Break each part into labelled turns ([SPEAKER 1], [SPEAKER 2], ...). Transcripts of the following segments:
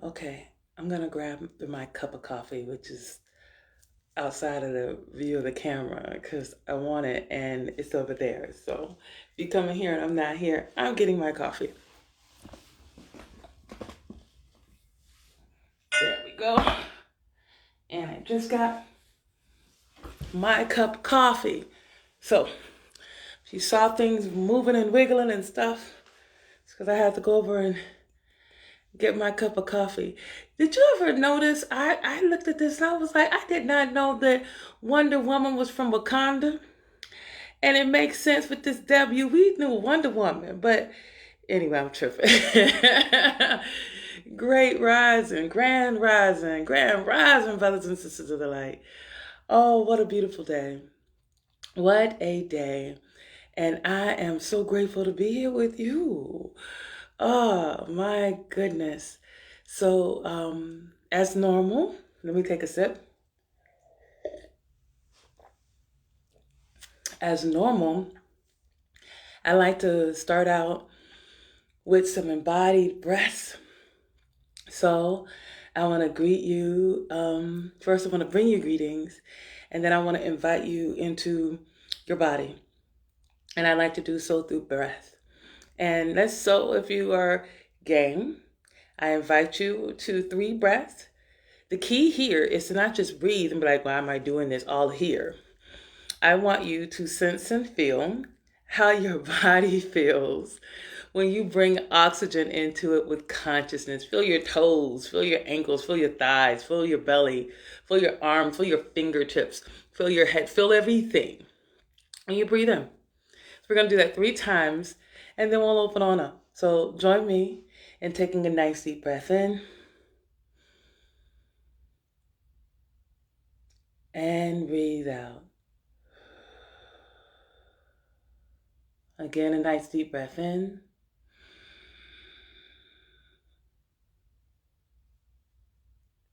[SPEAKER 1] Okay, I'm gonna grab my cup of coffee, which is outside of the view of the camera, because I want it and it's over there. So if you come in here and I'm not here, I'm getting my coffee. There we go. And I just got my cup of coffee. So if you saw things moving and wiggling and stuff, it's because I had to go over and get my cup of coffee. Did you ever notice? I looked at this and I was like, I did not know that Wonder Woman was from Wakanda. And it makes sense with this W. We knew Wonder Woman, but anyway, I'm tripping. Great rising, grand rising, brothers and sisters of the light. Oh, what a beautiful day. What a day. And I am so grateful to be here with you. Oh, my goodness. So, as normal, let me take a sip. As normal, I like to start out with some embodied breaths. So I want to greet you. First, I want to bring you greetings, and then I want to invite you into your body. And I like to do so through breath. And that's so if you are game, I invite you to 3 breaths. The key here is to not just breathe and be like, why am I doing this all here? I want you to sense and feel how your body feels when you bring oxygen into it with consciousness. Feel your toes, feel your ankles, feel your thighs, feel your belly, feel your arms, feel your fingertips, feel your head, feel everything. And you breathe in. So we're going to do that 3 times, and then we'll open on up. So join me in taking a nice deep breath in. And breathe out. Again, a nice deep breath in.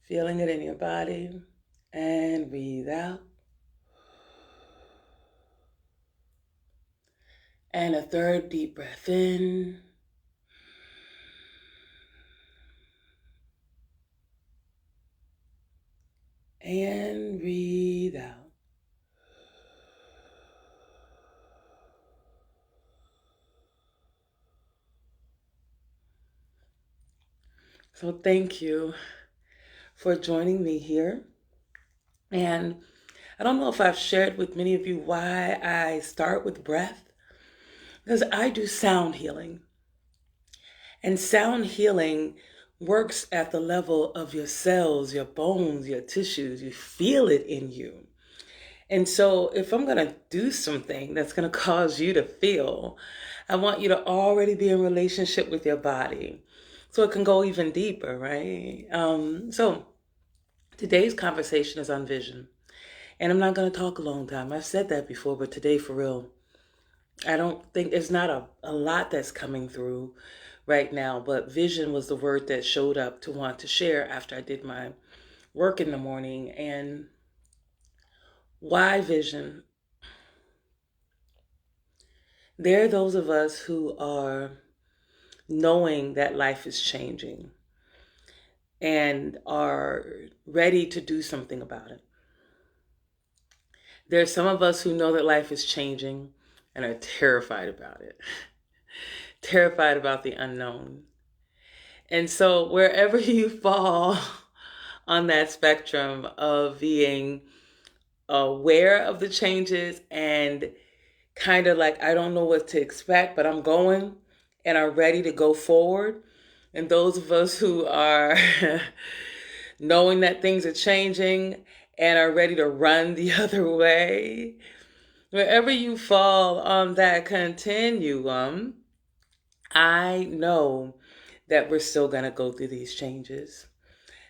[SPEAKER 1] Feeling it in your body. And breathe out. And a 3rd deep breath in. And breathe out. So thank you for joining me here. And I don't know if I've shared with many of you why I start with breath, because I do sound healing. And sound healing works at the level of your cells, your bones, your tissues. You feel it in you. And so if I'm going to do something that's going to cause you to feel, I want you to already be in relationship with your body so it can go even deeper, right? So today's conversation is on vision. And I'm not going to talk a long time. I've said that before, but today for real, I don't think there's not a lot that's coming through right now, but vision was the word that showed up to want to share after I did my work in the morning. And why vision? There are those of us who are knowing that life is changing and are ready to do something about it. There are some of us who know that life is changing and are terrified about it, terrified about the unknown. And so wherever you fall on that spectrum of being aware of the changes and kind of like, I don't know what to expect, but I'm going, and are ready to go forward. And those of us who are knowing that things are changing and are ready to run the other way, wherever you fall on that continuum, I know that we're still going to go through these changes.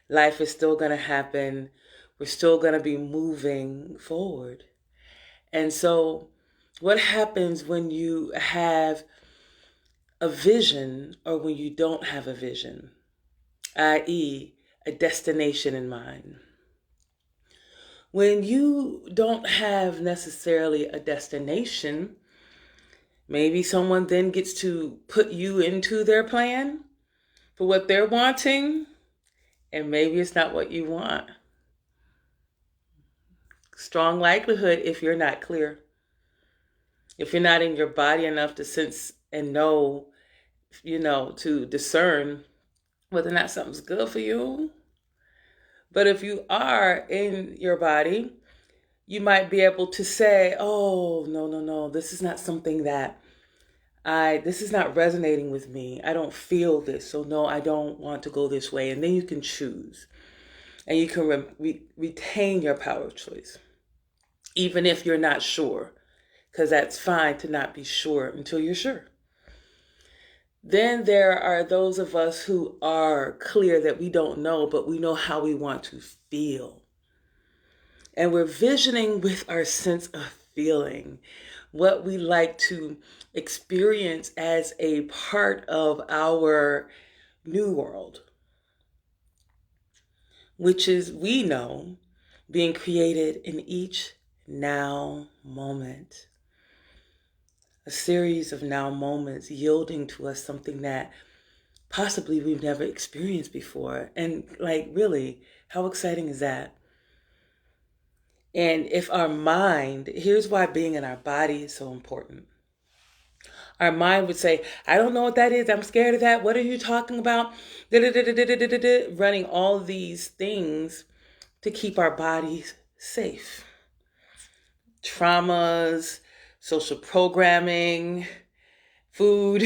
[SPEAKER 1] Life is still going to happen. We're still going to be moving forward. And so what happens when you have a vision or when you don't have a vision, i.e., a destination in mind? When you don't have necessarily a destination, maybe someone then gets to put you into their plan for what they're wanting. And maybe it's not what you want. Strong likelihood if you're not clear. If you're not in your body enough to sense and know, to discern whether or not something's good for you. But if you are in your body, you might be able to say, oh, no, this is not something that this is not resonating with me. I don't feel this. So no, I don't want to go this way. And then you can choose and you can retain your power of choice, even if you're not sure, because that's fine to not be sure until you're sure. Then there are those of us who are clear that we don't know, but we know how we want to feel. And we're visioning with our sense of feeling what we like to experience as a part of our new world, which is, we know, being created in each now moment. A series of now moments yielding to us something that possibly we've never experienced before. And really, how exciting is that? And if our mind, here's why being in our body is so important. Our mind would say, I don't know what that is. I'm scared of that. What are you talking about? Running all these things to keep our bodies safe. Traumas, social programming, food,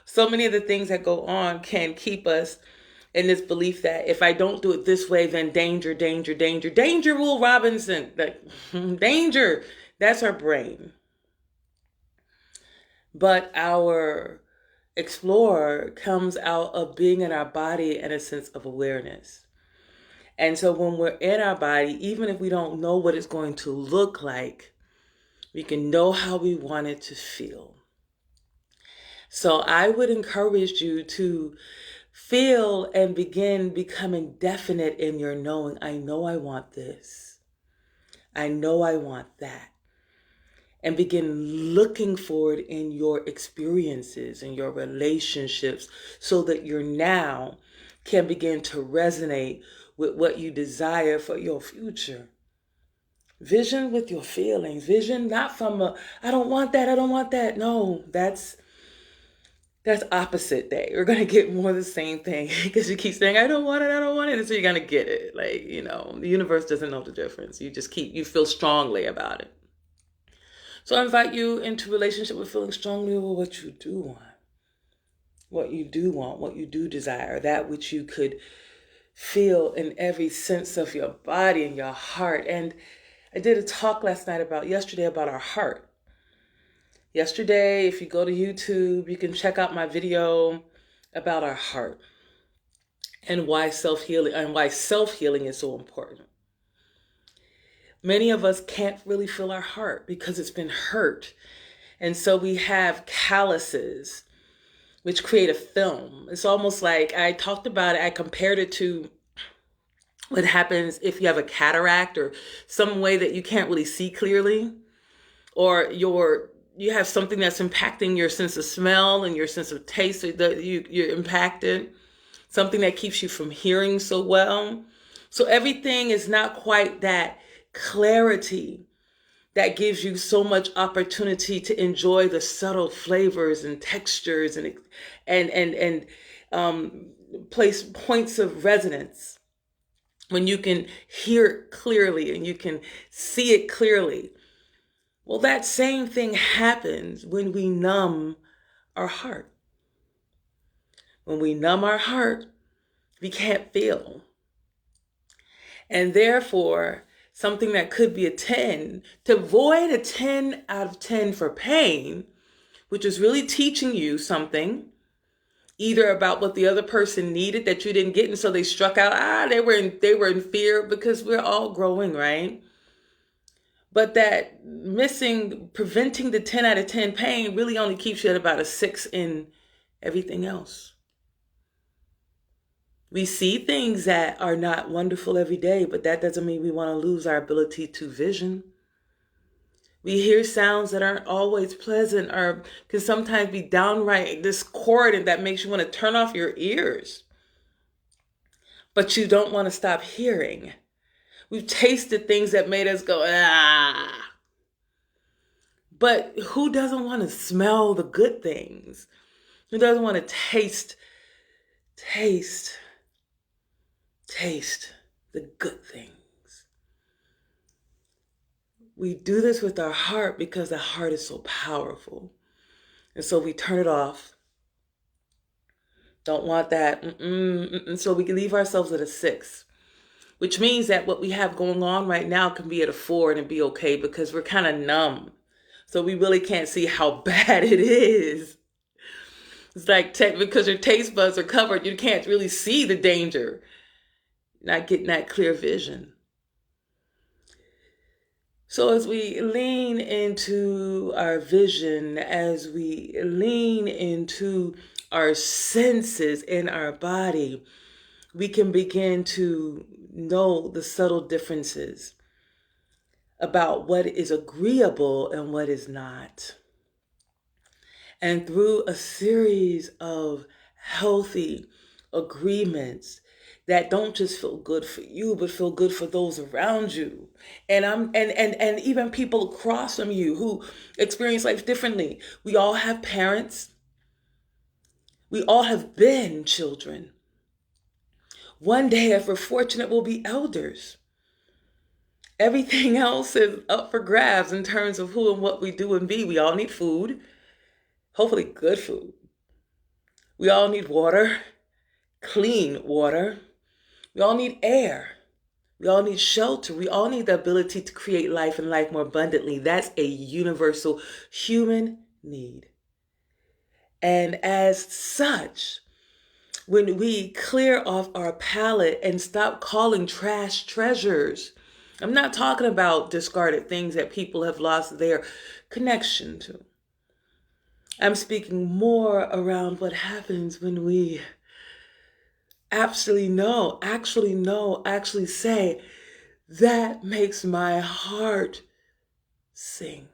[SPEAKER 1] so many of the things that go on can keep us in this belief that if I don't do it this way, then danger, Will Robinson, danger, that's our brain. But our explorer comes out of being in our body and a sense of awareness. And so when we're in our body, even if we don't know what it's going to look like, we can know how we want it to feel. So I would encourage you to feel and begin becoming definite in your knowing. I know I want this. I know I want that. And begin looking forward in your experiences and your relationships so that your now can begin to resonate with what you desire for your future. Vision with your feelings. Vision not from I don't want that. No, that's opposite day. We're going to get more of the same thing because you keep saying, I don't want it. And so you're going to get it. The universe doesn't know the difference. You feel strongly about it. So I invite you into relationship with feeling strongly with what you do want. What you do desire, that which you could feel in every sense of your body and your heart. And I did a talk yesterday about our heart. Yesterday, if you go to YouTube, you can check out my video about our heart and why self-healing is so important. Many of us can't really feel our heart because it's been hurt. And so we have calluses, which create a film. It's almost like, I talked about it, I compared it to what happens if you have a cataract or some way that you can't really see clearly, or you have something that's impacting your sense of smell and your sense of taste, so that you're impacted, something that keeps you from hearing so well. So everything is not quite that clarity that gives you so much opportunity to enjoy the subtle flavors and textures and place points of resonance when you can hear it clearly and you can see it clearly. Well, that same thing happens when we numb our heart. When we numb our heart, we can't feel. And therefore, something that could be a 10, to avoid a 10 out of 10 for pain, which is really teaching you something, either about what the other person needed that you didn't get, and so they struck out. They were in fear, because we're all growing, right? But that preventing the 10 out of 10 pain really only keeps you at about a 6 in everything else. We see things that are not wonderful every day, but that doesn't mean we want to lose our ability to vision. We hear sounds that aren't always pleasant, or can sometimes be downright discordant that makes you want to turn off your ears. but you don't want to stop hearing. We've tasted things that made us go, ah. But who doesn't want to smell the good things? Who doesn't want to taste the good things? We do this with our heart because the heart is so powerful. And so we turn it off. Don't want that. So we can leave ourselves at a 6, which means that what we have going on right now can be at a 4 and it'd be okay because we're kind of numb. So we really can't see how bad it is. It's like because your taste buds are covered, you can't really see the danger. Not getting that clear vision. So as we lean into our vision, as we lean into our senses in our body, we can begin to know the subtle differences about what is agreeable and what is not. And through a series of healthy agreements that don't just feel good for you, but feel good for those around you. And even people across from you who experience life differently. We all have parents. We all have been children. One day, if we're fortunate, we'll be elders. Everything else is up for grabs in terms of who and what we do and be. We all need food, hopefully good food. We all need water, clean water. We all need air. We all need shelter. We all need the ability to create life and life more abundantly. That's a universal human need. And as such, when we clear off our palate and stop calling trash treasures, I'm not talking about discarded things that people have lost their connection to. I'm speaking more around what happens when we actually say, that makes my heart sing.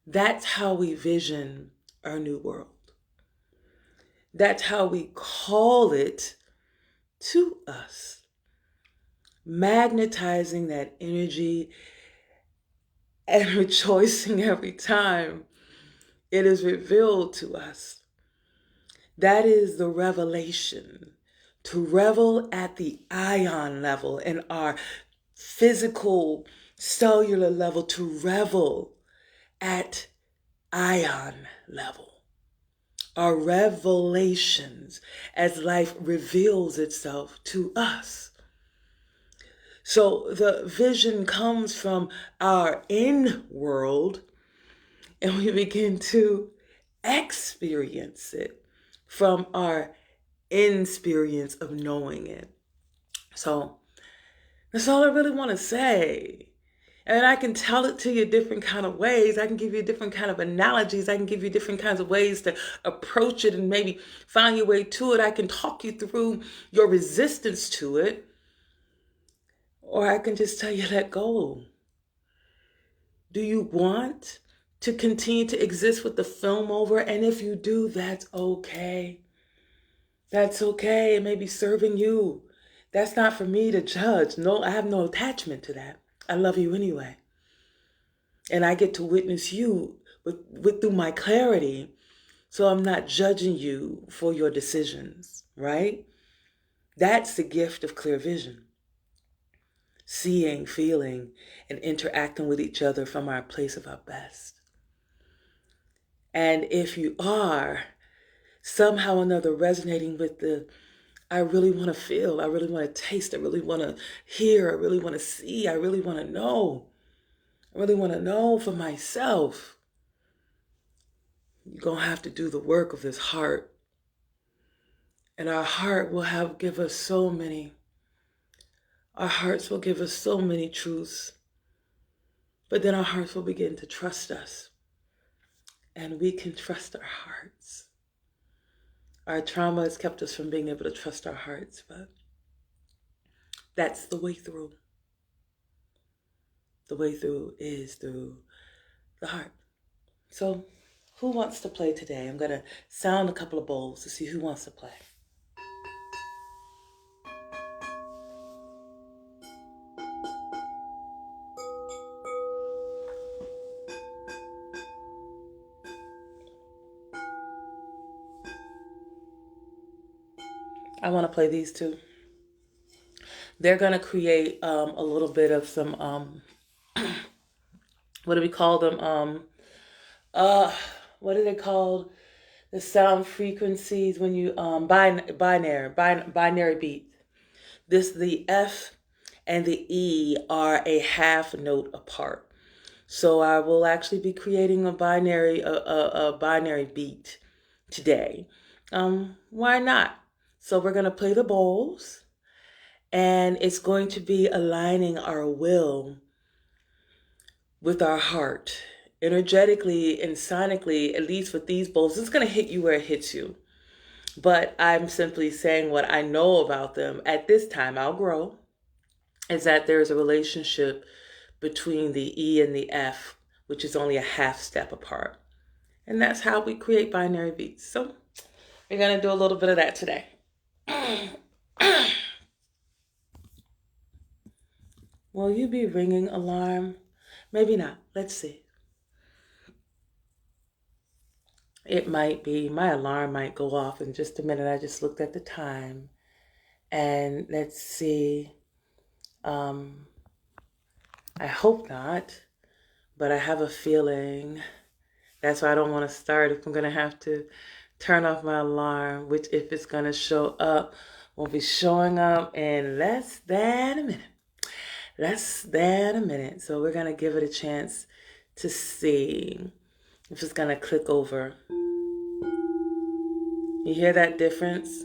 [SPEAKER 1] That's how we vision our new world. That's how we call it to us. Magnetizing that energy and rejoicing every time it is revealed to us. That is the revelation. To revel at the ion level in our physical cellular level, to revel at ion level. Our revelations as life reveals itself to us. So the vision comes from our in world and we begin to experience it from our experience of knowing it. So that's all I really want to say. And I can tell it to you different kind of ways. I can give you different kind of analogies. I can give you different kinds of ways to approach it and maybe find your way to it. I can talk you through your resistance to it. Or I can just tell you, let go. Do you want to continue to exist with the film over? And if you do, that's okay. That's okay. It may be serving you. That's not for me to judge. No, I have no attachment to that. I love you anyway. And I get to witness you with through my clarity. So I'm not judging you for your decisions, right? That's the gift of clear vision. Seeing, feeling, and interacting with each other from our place of our best. And if you are somehow or another resonating with the I really want to feel, I really want to taste, I really want to hear, I really want to see, I really want to know. I really want to know for myself. You're going to have to do the work of this heart. And our heart will give us so many. Our hearts will give us so many truths. But then our hearts will begin to trust us. And we can trust our hearts. Our trauma has kept us from being able to trust our hearts, but that's the way through. The way through is through the heart. So, who wants to play today? I'm going to sound a couple of bowls to see who wants to play. I want to play these two. They're going to create a little bit of some, what do we call them? Uh, what are they called? The sound frequencies when you, binary beat. The F and the E are a half note apart. So I will actually be creating a binary beat today. Why not? So we're gonna play the bowls, and it's going to be aligning our will with our heart. Energetically and sonically, at least with these bowls, it's gonna hit you where it hits you. But I'm simply saying what I know about them at this time. I'll grow. Is that there's a relationship between the E and the F, which is only a half step apart. And that's how we create binary beats. So we're going to do a little bit of that today. Will you be ringing alarm? Maybe not. Let's see. It might be. My alarm might go off in just a minute. I just looked at the time. And let's see. I hope not. But I have a feeling. That's why I don't want to start if I'm going to have to turn off my alarm, which if it's going to show up, will be showing up in less than a minute. Less than a minute. So we're going to give it a chance to see if it's going to click over. You hear that difference?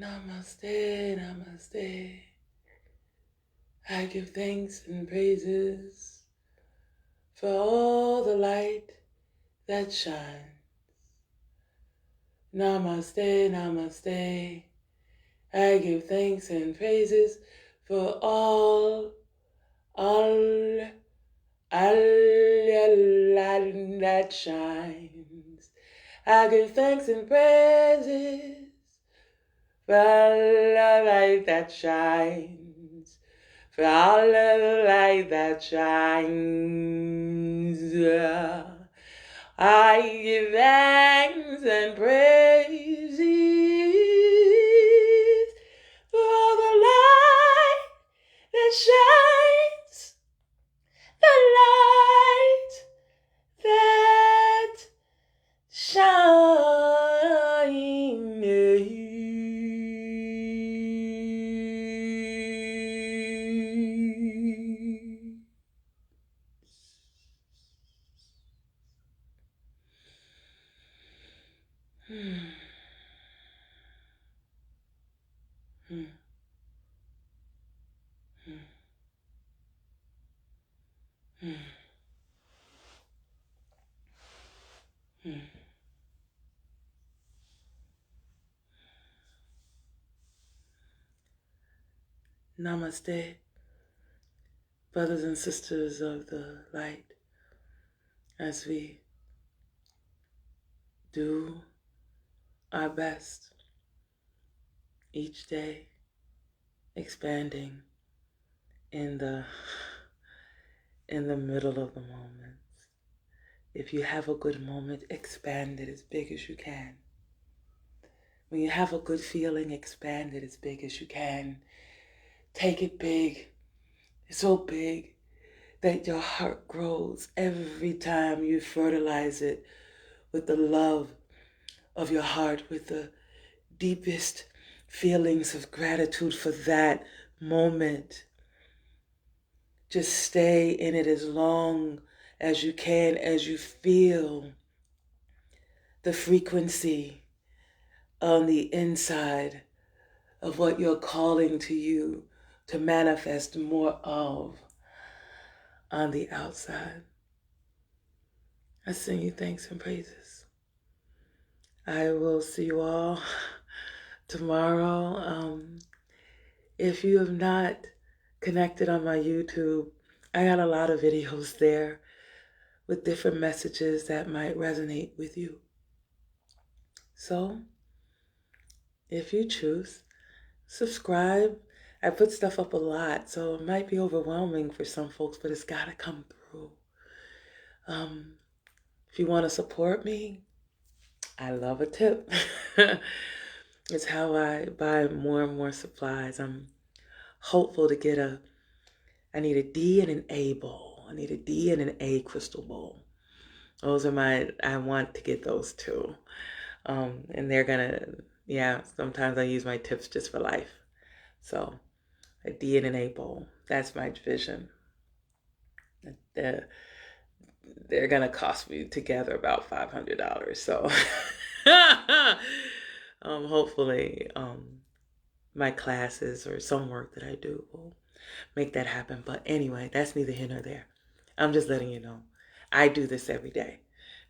[SPEAKER 1] Namaste, namaste. I give thanks and praises for all the light that shines. Namaste, namaste. I give thanks and praises for all that shines. I give thanks and praises for all the light that shines. For all the light that shines. I give thanks and praises for all the light that shines. The light that shines. Namaste, brothers and sisters of the light, as we do our best each day, expanding in the middle of the moments. If you have a good moment, expand it as big as you can. When you have a good feeling, expand it as big as you can. Take it big, so big that your heart grows every time you fertilize it with the love of your heart, with the deepest feelings of gratitude for that moment. Just stay in it as long as you can, as you feel the frequency on the inside of what you're calling to you to manifest more of on the outside. I sing you thanks and praises. I will see you all tomorrow. If you have not connected on my YouTube, I got a lot of videos there with different messages that might resonate with you. So, if you choose, subscribe. I put stuff up a lot, so it might be overwhelming for some folks, but it's got to come through. If you want to support me, I love a tip. It's how I buy more and more supplies. I'm hopeful to get I need a D and an A bowl. I need a D and an A crystal bowl. Those are I want to get those too. And they're sometimes I use my tips just for life. So a D and an A bowl, that's my vision. They're gonna cost me together about $500. So hopefully my classes or some work that I do will make that happen. But anyway, that's neither here nor there. I'm just letting you know. I do this every day,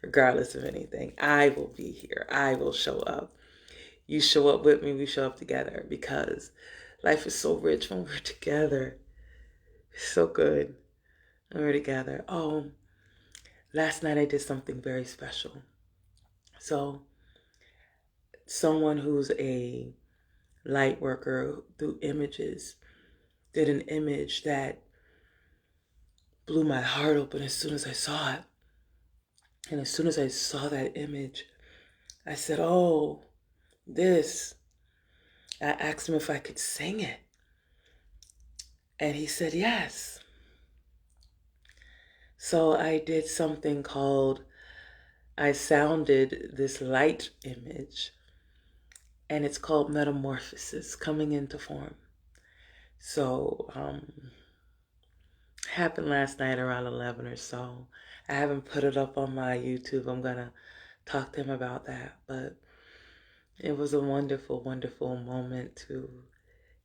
[SPEAKER 1] regardless of anything. I will be here. I will show up. You show up with me, we show up together, because life is so rich when we're together. It's so good when we're together. Oh, last night I did something very special. So, someone who's a light worker through images did an image that blew my heart open as soon as I saw it. And as soon as I saw that image, I said, oh, this. I asked him if I could sing it. And he said yes. So I did something called, I sounded this light image, and it's called Metamorphosis, coming into form. So, happened last night around 11 or so. I haven't put it up on my YouTube. I'm going to talk to him about that. But It was a wonderful, wonderful moment to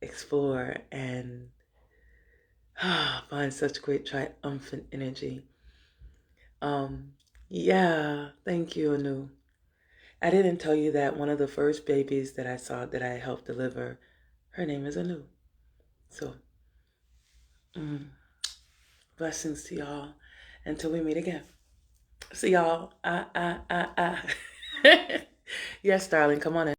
[SPEAKER 1] explore and find such great triumphant energy. Um, yeah, thank you, Anu. I didn't tell you that one of the first babies that I saw that I helped deliver, her name is Anu. So, mm, blessings to y'all until we meet again. See y'all. Yes, darling, come on in.